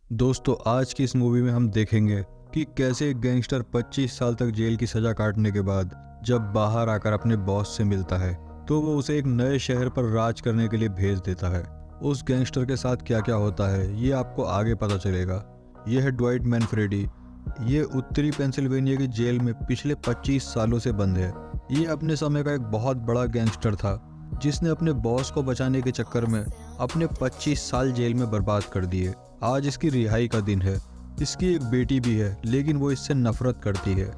दोस्तों, आज की इस मूवी में हम देखेंगे कि कैसे एक गैंगस्टर 25 साल तक जेल की सजा काटने के बाद जब बाहर आकर अपने बॉस से मिलता है तो वो उसे एक नए शहर पर राज करने के लिए भेज देता है। उस गैंगस्टर के साथ क्या क्या होता है ये आपको आगे पता चलेगा। यह है ड्वाइट मैनफ्रेडी। ये उत्तरी पेंसिल्वेनिया की जेल में पिछले 25 सालों से बंद है। ये अपने समय का एक बहुत बड़ा गैंगस्टर था जिसने अपने बॉस को बचाने के चक्कर में अपने 25 साल जेल में बर्बाद कर दिए। आज इसकी रिहाई का दिन है। इसकी एक बेटी भी है लेकिन वो इससे नफरत करती है।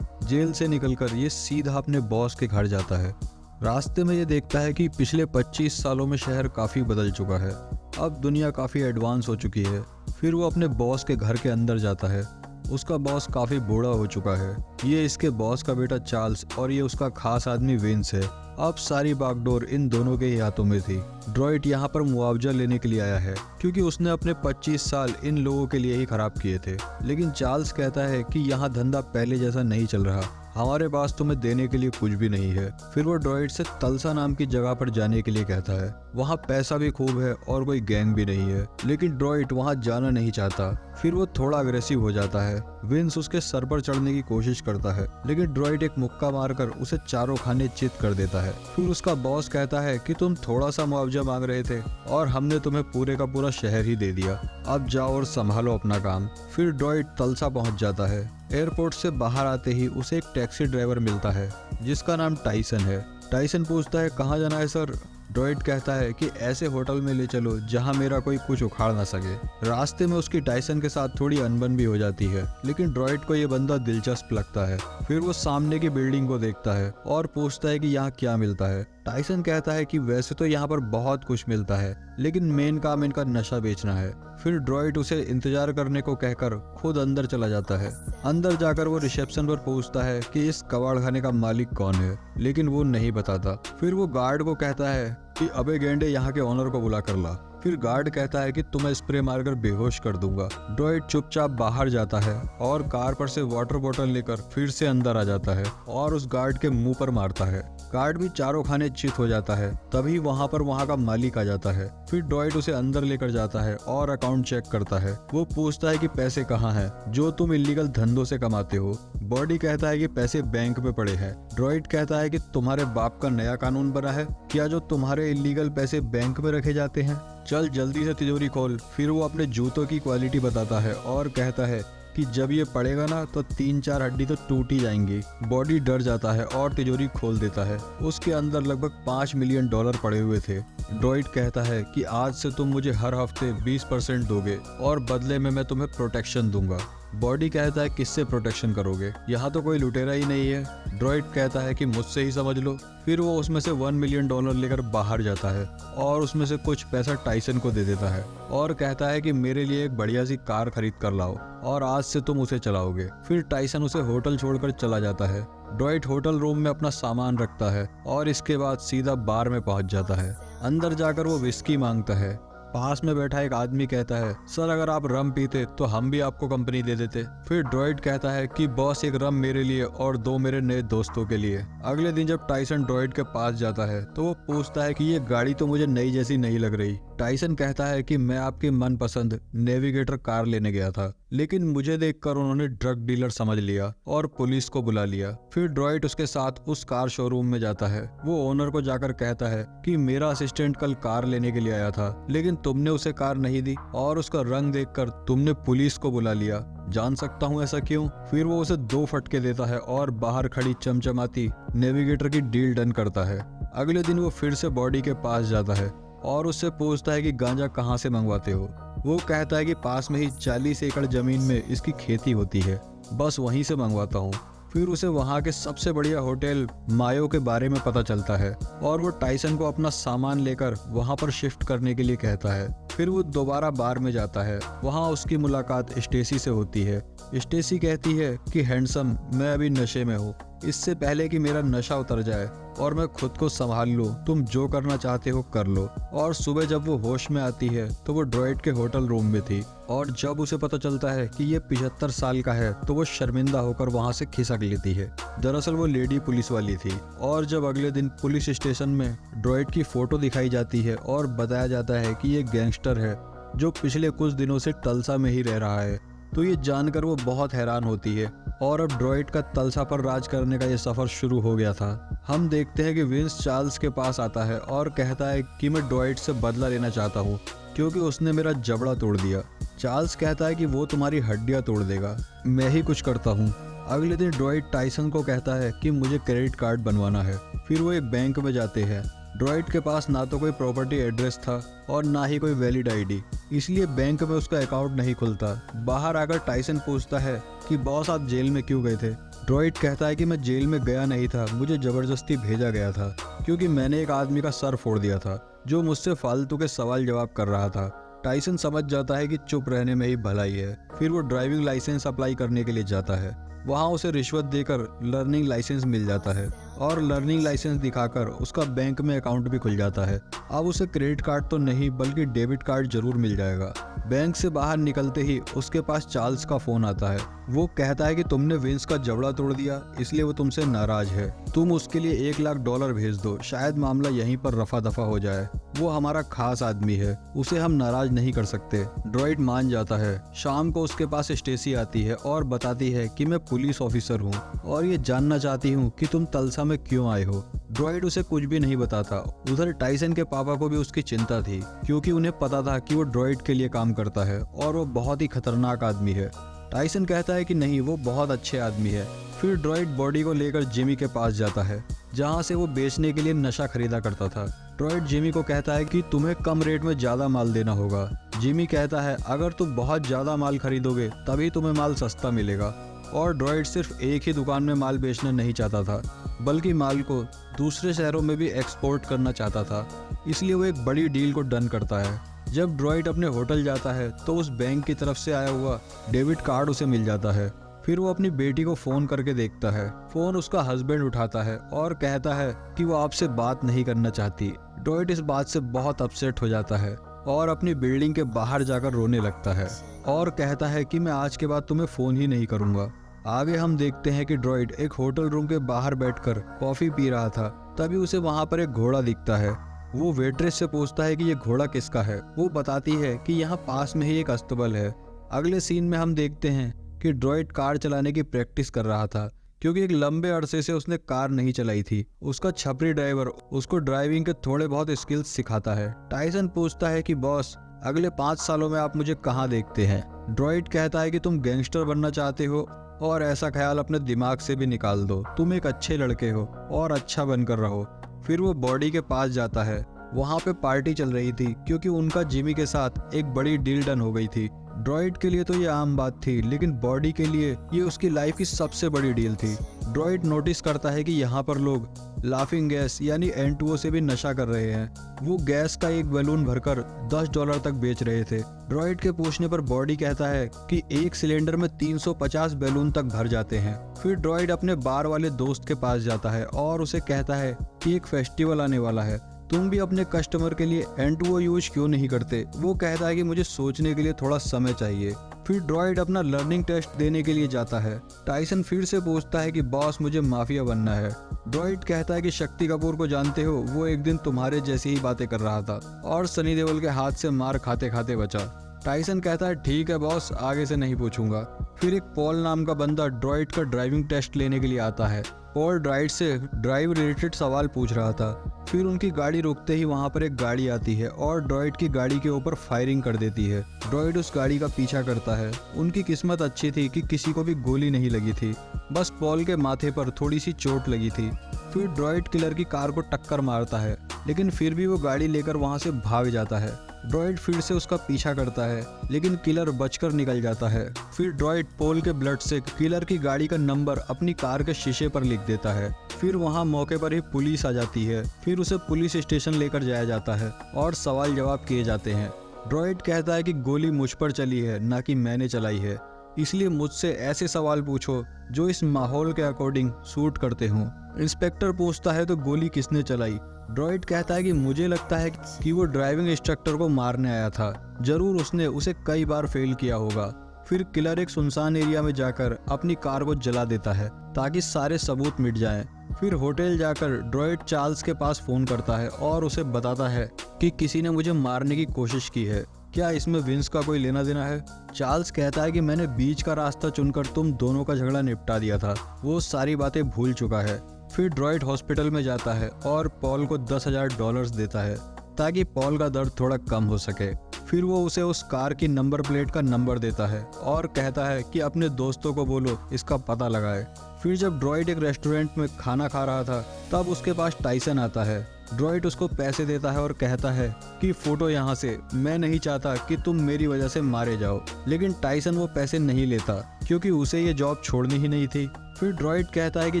जेल से निकलकर ये सीधा अपने बॉस के घर जाता है। रास्ते में ये देखता है कि पिछले 25 सालों में शहर काफ़ी बदल चुका है। अब दुनिया काफ़ी एडवांस हो चुकी है। फिर वो अपने बॉस के घर के अंदर जाता है। उसका बॉस काफ़ी बूढ़ा हो चुका है। ये इसके बॉस का बेटा चार्ल्स और ये उसका खास आदमी विंस है। अब सारी बागडोर इन दोनों के ही हाथों में थी। ड्रॉइट यहाँ पर मुआवजा लेने के लिए आया है क्योंकि उसने अपने 25 साल इन लोगों के लिए ही खराब किए थे। लेकिन चार्ल्स कहता है कि यहाँ धंधा पहले जैसा नहीं चल रहा, हमारे पास तुम्हें देने के लिए कुछ भी नहीं है। फिर वो ड्रॉइट से तलसा नाम की जगह पर जाने के लिए कहता है। वहाँ पैसा भी खूब है और कोई गैंग भी नहीं है, लेकिन ड्रॉइट वहाँ जाना नहीं चाहता। फिर वो थोड़ा अग्रेसिव हो जाता है। विंस उसके सर पर चढ़ने की कोशिश करता है लेकिन ड्रॉइट एक मुक्का मारकर उसे चारों खाने चित कर देता है। फिर उसका बॉस कहता है कि तुम थोड़ा सा मुआवजा मांग रहे थे और हमने तुम्हें पूरे का पूरा शहर ही दे दिया, अब जाओ और संभालो अपना काम। फिर ड्रॉइट तलसा पहुंच जाता है। एयरपोर्ट से बाहर आते ही उसे एक टैक्सी ड्राइवर मिलता है जिसका नाम टाइसन है। टाइसन पूछता है कहाँ जाना है सर। ड्रॉइट कहता है कि ऐसे होटल में ले चलो जहां मेरा कोई कुछ उखाड़ ना सके। रास्ते में उसकी टाइसन के साथ थोड़ी अनबन भी हो जाती है लेकिन ड्रॉइट को ये बंदा दिलचस्प लगता है। फिर वो सामने की बिल्डिंग को देखता है और पूछता है कि यहाँ क्या मिलता है। टाइसन कहता है कि वैसे तो यहाँ पर बहुत कुछ मिलता है लेकिन मेन काम इनका नशा बेचना है। फिर ड्रॉइट उसे इंतजार करने को कहकर खुद अंदर चला जाता है। अंदर जाकर वो रिसेप्शन पर पूछता है कि इस कबाड़खाने का मालिक कौन है, लेकिन वो नहीं बताता। फिर वो गार्ड को कहता है कि अबे गेंडे, यहाँ के ओनर को बुला कर ला। फिर गार्ड कहता है कि तुम्हें स्प्रे मारकर बेहोश कर दूंगा। ड्रॉइट चुपचाप बाहर जाता है और कार पर से वाटर बोतल लेकर फिर से अंदर आ जाता है और उस गार्ड के मुंह पर मारता है। गार्ड भी चारों खाने चित हो जाता है। तभी वहाँ का मालिक आ जाता है। फिर ड्रॉइट उसे अंदर लेकर जाता है और अकाउंट चेक करता है। वो पूछता है कि पैसे कहाँ हैं जो तुम इलीगल धंधों से कमाते हो। बॉडी कहता है कि पैसे बैंक में पड़े हैं। ड्रॉइट कहता है कि तुम्हारे बाप का नया कानून बना है क्या जो तुम्हारे इलीगल पैसे बैंक में रखे जाते हैं, चल जल्दी से तिजोरी खोल। फिर वो अपने जूतों की क्वालिटी बताता है और कहता है कि जब ये पड़ेगा ना तो 3-4 हड्डी तो टूट ही जाएंगी। बॉडी डर जाता है और तिजोरी खोल देता है। उसके अंदर लगभग $5 मिलियन पड़े हुए थे। ड्रॉइट कहता है कि आज से तुम मुझे हर हफ्ते 20% दोगे और बदले में मैं तुम्हें प्रोटेक्शन दूंगा। बॉडी कहता है किससे प्रोटेक्शन करोगे, यहाँ तो कोई लुटेरा ही नहीं है। ड्रॉइट कहता है कि मुझसे ही समझ लो। फिर वो उसमें से $1 मिलियन लेकर बाहर जाता है और उसमें से कुछ पैसा टाइसन को दे देता है और कहता है कि मेरे लिए एक बढ़िया सी कार खरीद कर लाओ और आज से तुम उसे चलाओगे। फिर टाइसन उसे होटल छोड़कर चला जाता है। ड्रॉइट होटल रूम में अपना सामान रखता है और इसके बाद सीधा बार में पहुंच जाता है। अंदर जाकर वो विस्की मांगता है। पास में बैठा एक आदमी कहता है सर, अगर आप रम पीते तो हम भी आपको कंपनी दे देते। फिर ड्रॉइट कहता है कि बॉस, एक रम मेरे लिए और 2 मेरे नए दोस्तों के लिए। अगले दिन जब टाइसन ड्रॉइट के पास जाता है तो वो पूछता है कि ये गाड़ी तो मुझे नई जैसी नहीं लग रही। टाइसन कहता है कि मैं आपकी मनपसंद नेविगेटर कार लेने गया था लेकिन मुझे देखकर उन्होंने ड्रग डीलर समझ लिया और पुलिस को बुला लिया। फिर ड्रॉइट उसके साथ उस कार शोरूम में जाता है। वो ओनर को जाकर कहता है कि मेरा असिस्टेंट कल कार लेने के लिए आया था लेकिन तुमने उसे कार नहीं दी और उसका रंग देखकर तुमने पुलिस को बुला लिया। जान सकता हूँ ऐसा क्यों? फिर वो उसे 2 फटके देता है और बाहर खड़ी चमचमाती नेविगेटर की डील डन करता है। अगले दिन वो फिर से बॉडी के पास जाता है और उससे पूछता है कि गांजा कहाँ से मंगवाते हो। वो कहता है कि पास में ही 40 एकड़ जमीन में इसकी खेती होती है, बस वहीं से मंगवाता हूँ। फिर उसे वहाँ के सबसे बढ़िया होटल मायो के बारे में पता चलता है और वो टाइसन को अपना सामान लेकर वहाँ पर शिफ्ट करने के लिए कहता है। फिर वो दोबारा बार में जाता है। वहाँ उसकी मुलाकात स्टेसी से होती है। स्टेसी कहती है कि हैंडसम, मैं अभी नशे में हूँ। इससे पहले कि मेरा नशा उतर जाए और मैं खुद को संभाल लूं, तुम जो करना चाहते हो कर लो। और सुबह जब वो होश में आती है तो वो ड्रॉइट के होटल रूम में थी और जब उसे पता चलता है कि ये 75 साल का है तो वो शर्मिंदा होकर वहाँ से खिसक लेती है। दरअसल वो लेडी पुलिस वाली थी। और जब अगले दिन पुलिस स्टेशन में ड्रॉइट की फोटो दिखाई जाती है और बताया जाता है कि ये गैंगस्टर है जो पिछले कुछ दिनों से टल्सा में ही रह रहा है। तो ये जानकर वो बहुत हैरान होती है और अब ड्रॉइड का तल्सा पर राज करने का ये सफर शुरू हो गया था। हम देखते हैं कि विंस चार्ल्स के पास आता है और कहता है कि मैं ड्रॉइड से बदला लेना चाहता हूँ क्योंकि उसने मेरा जबड़ा तोड़ दिया। चार्ल्स कहता है कि वो तुम्हारी हड्डियाँ तोड़ देगा, मैं ही कुछ करता हूँ। अगले दिन ड्रॉइड टाइसन को कहता है कि मुझे क्रेडिट कार्ड बनवाना है। फिर वो एक बैंक में जाते हैं। ड्रॉइड के पास ना तो कोई प्रॉपर्टी एड्रेस था और ना ही कोई वैलिड आईडी, इसलिए बैंक में उसका अकाउंट नहीं खुलता। बाहर आकर टाइसन पूछता है कि बॉस आप जेल में क्यों गए थे। ड्रॉइड कहता है कि मैं जेल में गया नहीं था, मुझे जबरदस्ती भेजा गया था क्योंकि मैंने एक आदमी का सर फोड़ दिया था जो मुझसे फालतू के सवाल जवाब कर रहा था। टाइसन समझ जाता है कि चुप रहने में ही भलाई है। फिर वो ड्राइविंग लाइसेंस अप्लाई करने के लिए जाता है। वहाँ उसे रिश्वत देकर लर्निंग लाइसेंस मिल जाता है और लर्निंग लाइसेंस दिखाकर उसका बैंक में अकाउंट भी खुल जाता है। अब उसे क्रेडिट कार्ड तो नहीं बल्कि डेबिट कार्ड जरूर मिल जाएगा। बैंक से बाहर निकलते ही उसके पास चार्ल्स का फोन आता है। वो कहता है कि तुमने विंस का जबड़ा तोड़ दिया इसलिए वो तुमसे नाराज है, तुम उसके लिए $1,00,000 भेज दो, शायद मामला यहीं पर रफा दफा हो जाए। वो हमारा खास आदमी है, उसे हम नाराज नहीं कर सकते। ड्रॉइड मान जाता है। शाम को उसके पास स्टेसी आती है और बताती है कि मैं पुलिस ऑफिसर हूँ और ये जानना चाहती हूँ कि तुम तल्सा में क्यों आए हो। ड्रॉइड उसे कुछ भी नहीं बताता। उधर टाइसन के पापा को भी उसकी चिंता थी क्योंकि उन्हें पता था कि वो ड्रॉइड के लिए काम करता है और वो बहुत ही खतरनाक आदमी है। टाइसन कहता है कि नहीं, वो बहुत अच्छे आदमी है। फिर ड्रॉइड बॉडी को लेकर जिमी के पास जाता है जहाँ से वो बेचने के लिए नशा खरीदा करता था। ड्रॉइड जिमी को कहता है कि तुम्हें कम रेट में ज्यादा माल देना होगा। जिमी कहता है अगर तुम बहुत ज्यादा माल खरीदोगे तभी तुम्हें माल सस्ता मिलेगा। और ड्रॉइड सिर्फ एक ही दुकान में माल बेचना नहीं चाहता था बल्कि माल को दूसरे शहरों में भी एक्सपोर्ट करना चाहता था, इसलिए वो एक बड़ी डील को डन करता है। जब ड्रॉइड अपने होटल जाता है तो उस बैंक की तरफ से आया हुआ डेबिट कार्ड उसे मिल जाता है। फिर वो अपनी बेटी को फोन करके देखता है। फोन उसका हस्बैंड उठाता है और कहता है कि वो आपसे बात नहीं करना चाहती। ड्रॉइड इस बात से बहुत अपसेट हो जाता है और अपनी बिल्डिंग के बाहर जाकर रोने लगता है और कहता है कि मैं आज के बाद तुम्हें फोन ही नहीं करूंगा। आगे हम देखते हैं कि ड्रॉइड एक होटल रूम के बाहर बैठकर कॉफी पी रहा था। तभी उसे वहां पर एक घोड़ा दिखता है। वो वेट्रेस से पूछता है कि ये घोड़ा किसका है। वो बताती है कि यहाँ पास में ही एक अस्तबल है। अगले सीन में हम देखते हैं कि ड्रॉइड कार चलाने की प्रैक्टिस कर रहा था क्योंकि एक लंबे अरसे से उसने कार नहीं चलाई थी। उसका छपरी ड्राइवर उसको ड्राइविंग के थोड़े बहुत स्किल्स सिखाता है। टाइसन पूछता है कि बॉस अगले 5 सालों में आप मुझे कहाँ देखते हैं। ड्रॉइड कहता है कि तुम गैंगस्टर बनना चाहते हो और ऐसा ख्याल अपने दिमाग से भी निकाल दो, तुम एक अच्छे लड़के हो और अच्छा बनकर रहो। फिर वो बॉडी के पास जाता है। वहाँ पे पार्टी चल रही थी क्योंकि उनका जिमी के साथ एक बड़ी डील डन हो गई थी। ड्रॉइड के लिए तो ये आम बात थी लेकिन बॉडी के लिए ये उसकी लाइफ की सबसे बड़ी डील थी। ड्रॉइड नोटिस करता है कि यहाँ पर लोग लाफिंग गैस यानी N2O से भी नशा कर रहे हैं। वो गैस का एक बैलून भरकर $10 तक बेच रहे थे। ड्रॉइड के पूछने पर बॉडी कहता है कि एक सिलेंडर में 350 बैलून तक भर जाते हैं। फिर ड्रॉइड अपने बार वाले दोस्त के पास जाता है और उसे कहता है कि एक फेस्टिवल आने वाला है, तुम भी अपने कस्टमर के लिए N2O यूज क्यों नहीं करते। वो कहता है कि मुझे सोचने के लिए थोड़ा समय चाहिए। फिर ड्रॉइड अपना लर्निंग टेस्ट देने के लिए जाता है। टाइसन फिर से पूछता है कि बॉस मुझे माफिया बनना है। ड्रॉइड कहता है कि शक्ति कपूर को जानते हो, वो एक दिन तुम्हारे जैसी ही बातें कर रहा था और सनी देओल के हाथ से मार खाते खाते बचा। टाइसन कहता है ठीक है बॉस, आगे से नहीं पूछूंगा। फिर एक पॉल नाम का बंदा ड्रॉइड का ड्राइविंग टेस्ट लेने के लिए आता है। पॉल ड्रॉइड से ड्राइव रिलेटेड सवाल पूछ रहा था। फिर उनकी गाड़ी रुकते ही वहां पर एक गाड़ी आती है और ड्रॉइड की गाड़ी के ऊपर फायरिंग कर देती है। ड्रॉइड उस गाड़ी का पीछा करता है। उनकी किस्मत अच्छी थी कि किसी को भी गोली नहीं लगी थी, बस पॉल के माथे पर थोड़ी सी चोट लगी थी। फिर ड्रॉइड किलर की कार को टक्कर मारता है लेकिन फिर भी वो गाड़ी लेकर वहां से भाग जाता है। ड्रॉइड फिर से उसका पीछा करता है लेकिन किलर बचकर निकल जाता है। फिर ड्रॉइड पॉल के ब्लड से किलर की गाड़ी का नंबर अपनी कार के शीशे पर लिख देता है। फिर वहां मौके पर ही पुलिस आ जाती है। फिर उसे पुलिस स्टेशन लेकर जाया जाता है और सवाल जवाब किए जाते हैं। ड्रॉइड कहता है कि गोली मुझ पर चली है ना कि मैंने चलाई है, इसलिए मुझसे ऐसे सवाल पूछो जो इस माहौल के अकॉर्डिंग सूट करते हों। इंस्पेक्टर पूछता है तो गोली किसने चलाई। ड्रॉइड कहता है कि मुझे लगता है कि वो ड्राइविंग इंस्ट्रक्टर को मारने आया था, जरूर उसने उसे कई बार फेल किया होगा। फिर किलर एक सुनसान एरिया में जाकर अपनी कार को जला देता है ताकि सारे सबूत मिट जाएं। फिर होटल जाकर ड्रॉइड चार्ल्स के पास फोन करता है और उसे बताता है कि किसी ने मुझे मारने की कोशिश की है। क्या इसमें विंस का कोई लेना देना है? चार्ल्स कहता है कि मैंने बीच का रास्ता चुनकर तुम दोनों का झगड़ा निपटा दिया था, वो सारी बातें भूल चुका है। फिर ड्रॉइड हॉस्पिटल में जाता है और पॉल को $10,000 देता है ताकि पॉल का दर्द थोड़ा कम हो सके। फिर वो उसे उस कार की नंबर प्लेट का नंबर देता है और कहता है कि अपने दोस्तों को बोलो इसका पता लगाए। फिर जब ड्रॉइड एक रेस्टोरेंट में खाना खा रहा था तब उसके पास टाइसन आता है। ड्रॉइड उसको पैसे देता है और कहता है कि फोटो यहाँ से, मैं नहीं चाहता कि तुम मेरी वजह से मारे जाओ। लेकिन टाइसन वो पैसे नहीं लेता क्योंकि उसे ये जॉब छोड़नी ही नहीं थी। फिर ड्रॉइड कहता है कि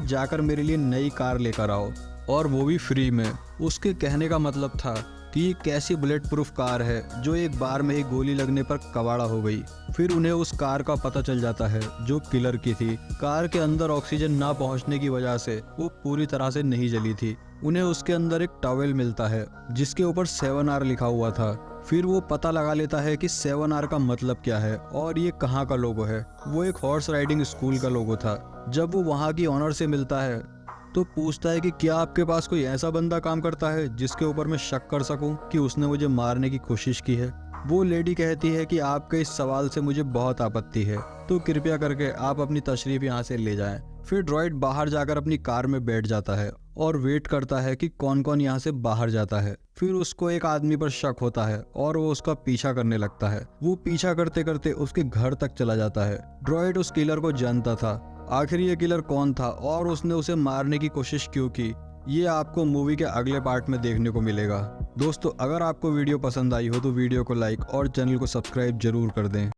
जाकर मेरे लिए नई कार लेकर आओ और वो भी फ्री में। उसके कहने का मतलब था कि ये कैसी बुलेट प्रूफ कार है जो एक बार में ही गोली लगने पर कबाड़ा हो गई। फिर उन्हें उस कार का पता चल जाता है जो किलर की थी। कार के अंदर ऑक्सीजन ना पहुंचने की वजह से वो पूरी तरह से नहीं जली थी। उन्हें उसके अंदर एक टॉवेल मिलता है जिसके ऊपर 7R लिखा हुआ था। फिर वो पता लगा लेता है कि 7R का मतलब क्या है और ये कहाँ का लोगो है। वो एक हॉर्स राइडिंग स्कूल का लोगो था। जब वो वहाँ की ऑनर से मिलता है तो पूछता है कि क्या आपके पास कोई ऐसा बंदा काम करता है जिसके ऊपर मैं शक कर सकूं कि उसने मुझे मारने की कोशिश की है। वो लेडी कहती है कि आपके इस सवाल से मुझे बहुत आपत्ति है, तो कृपया करके आप अपनी तशरीफ यहाँ से ले जाएं। फिर ड्रॉइड बाहर जाकर अपनी कार में बैठ जाता है और वेट करता है कि कौन कौन यहाँ से बाहर जाता है। फिर उसको एक आदमी पर शक होता है और वो उसका पीछा करने लगता है। वो पीछा करते करते उसके घर तक चला जाता है। ड्रॉइड उस किलर को जानता था। आखिर ये किलर कौन था और उसने उसे मारने की कोशिश क्यों की, ये आपको मूवी के अगले पार्ट में देखने को मिलेगा। दोस्तों, अगर आपको वीडियो पसंद आई हो तो वीडियो को लाइक और चैनल को सब्सक्राइब जरूर कर दें।